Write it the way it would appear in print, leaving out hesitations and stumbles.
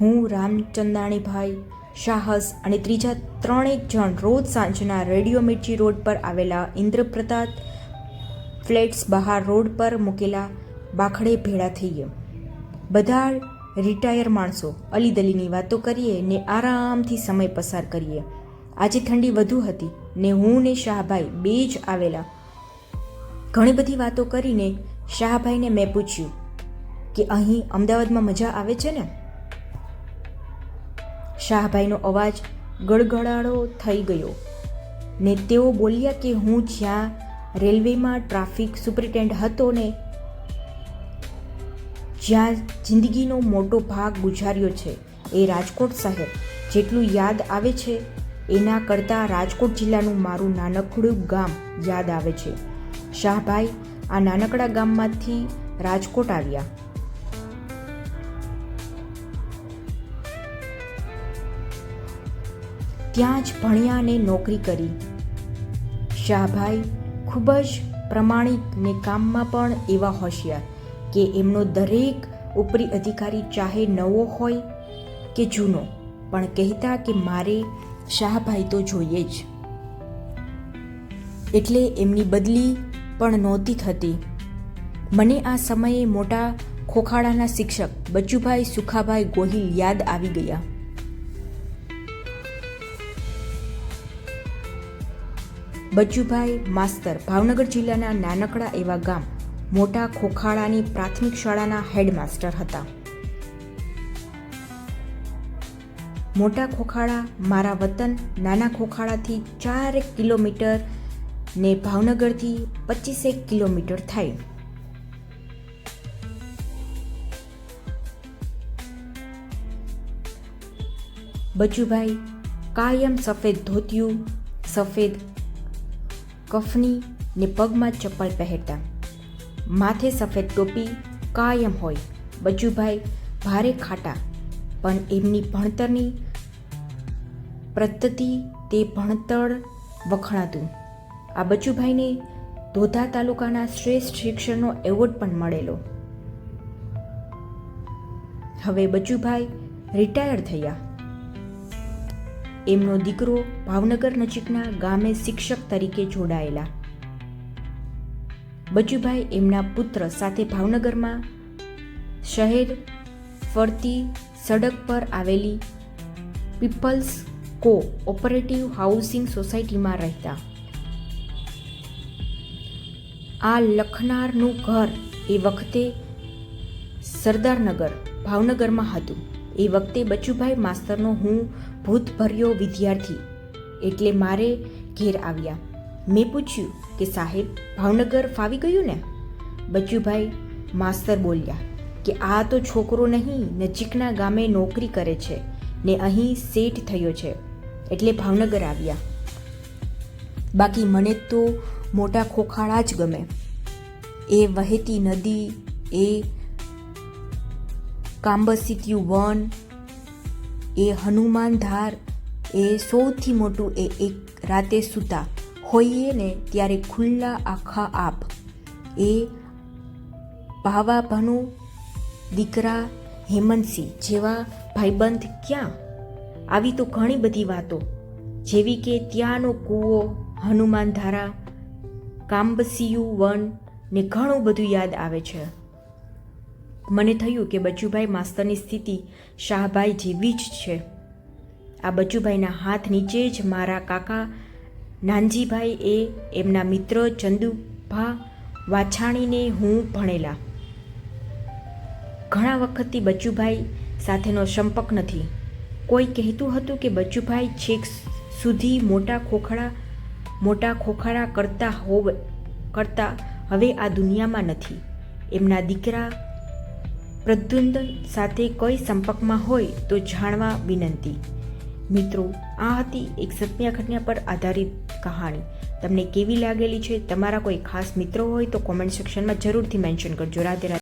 હું રામચંદાણીભાઈ સાહસ અને ત્રીજા 3 જણ રોજ સાંજના રેડિયો મિર્ચી રોડ પર આવેલા ઇન્દ્રપ્રતાપ ફ્લેટ્સ બહાર રોડ પર મૂકેલા બાખડે ભેળા થઈએ. બધા રિટાયર માણસો અલીદલીની વાતો કરીએ ને આરામથી સમય પસાર કરીએ. આજે ઠંડી વધુ હતી ને હું ને શાહભાઈ બે જ આવેલા. ઘણી બધી વાતો કરીને શાહભાઈને મેં પૂછ્યું કે અહીં અમદાવાદમાં મજા આવે છે ને? શાહભાઈનો અવાજ ગળગળાળો થઈ ગયો ને તેઓ બોલ્યા કે હું જ્યાં રેલવેમાં ટ્રાફિક સુપરિન્ટેન્ડન્ટ હતો ને જ્યાં જિંદગીનો મોટો ભાગ ગુજાર્યો છે એ રાજકોટ શહેર જેટલું યાદ આવે છે એના કરતાં રાજકોટ જિલ્લાનું મારું નાનકડું ગામ યાદ આવે છે. શાહભાઈ આ નાનકડા ગામમાંથી રાજકોટ આવ્યા. ત્યાં જ ભણ્યા ને નોકરી કરી. શાહભાઈ ખૂબ જ પ્રમાણિક ને કામમાં પણ એવા હોશિયાર કે એમનો દરેક ઉપરી અધિકારી ચાહે નવો હોય કે જૂનો પણ કહેતા કે મારે શાહભાઈ તો જોઈએ જ. એટલે એમની બદલી પણ નહોતી થતી. મને આ સમયે મોટા ખોખાડાના શિક્ષક બચુભાઈ સુખાભાઈ ગોહિલ યાદ આવી ગયા. બચુભાઈ માસ્તર ભાવનગર જિલ્લાના નાનકડા એવા ગામ મોટા ખોખાડાની પ્રાથમિક શાળાના હેડમાસ્ટર હતા. મોટા ખોખાડા મારા વતન નાના ખોખાડાથી 4 કિલોમીટર ને ભાવનગરથી 25 કિલોમીટર થાય. બચુભાઈ કાયમ સફેદ ધોતિયું, સફેદ કફની ને પગમાં ચપ્પલ પહેરતા. માથે સફેદ ટોપી કાયમ હોય. બચુભાઈ ભારે ખાટા પણ એમની ભણતરની પદ્ધતિ તે ભણતર વખણાતું. આ બચુભાઈને ધોધા તાલુકાના શ્રેષ્ઠ શિક્ષણનો એવોર્ડ પણ મળેલો. હવે બચુભાઈ રિટાયર થયા. એમનો દીકરો ભાવનગર નજીકના ગામે શિક્ષક તરીકે જોડાયેલા. બચુભાઈ એમના પુત્ર સાથે ભાવનગરમાં શહેર ફરતી સડક પર આવેલી પીપલ્સ કો ઓપરેટિવ હાઉસિંગ સોસાયટીમાં રહેતા. આ લખનારનું ઘર એ વખતે સરદારનગર ભાવનગરમાં હતું. એ વખતે બચુભાઈ માસ્તરનો હું ભૂતભર્યો વિદ્યાર્થી એટલે મારે ઘેર આવ્યા. મેં પૂછ્યું કે સાહેબ ભાવનગર ફાવી ગયું ને? બચુભાઈ માસ્તર બોલ્યા કે આ તો છોકરો નહીં, નજીકના ગામે નોકરી કરે છે ને અહીં સેટ થયો છે એટલે ભાવનગર આવ્યા. બાકી મને તો મોટા ખોખાડા જ ગમે. એ વહેતી નદી, એ કાંબસિત્યું વન, એ હનુમાન ધાર, એ સૌથી મોટું એ એક રાતે સૂતા હોઈએ ને ત્યારે ખુલ્લા આખા આપ, એ ભાવાભાનું દીકરા હેમંતસિંહ જેવા ભાઈબંધ ક્યાં? આવી તો ઘણી બધી વાતો જેવી કે ત્યાંનો કૂવો, હનુમાન ધારા, કાંબસિયું વન ને ઘણું બધું યાદ આવે છે. મને થયું કે બચુભાઈ માસ્તરની સ્થિતિ શાહભાઈ જેવી જ છે. આ બચુભાઈના હાથ નીચે જ મારા કાકા નાનજીભાઈ એ એમના મિત્ર ચંદુભા વાછાણીને હું ભણેલા. ઘણા વખતથી બચુભાઈ સાથેનો સંપર્ક નથી. કોઈ કહેતું હતું કે બચુભાઈ છેક સુધી મોટા ખોખાડા કરતા હવે આ દુનિયામાં નથી. એમના દીકરા પ્રદ્યુમ્ન સાથે કોઈ સંપર્કમાં હોય તો જાણવા વિનંતી. મિત્રો, આ હતી એક સત્ય ઘટના પર આધારિત કહાણી. તમને કેવી લાગેલી છે? તમારા કોઈ ખાસ મિત્રો હોય તો કોમેન્ટ સેક્શનમાં જરૂરથી મેન્શન કરજો. રાધે રાધે.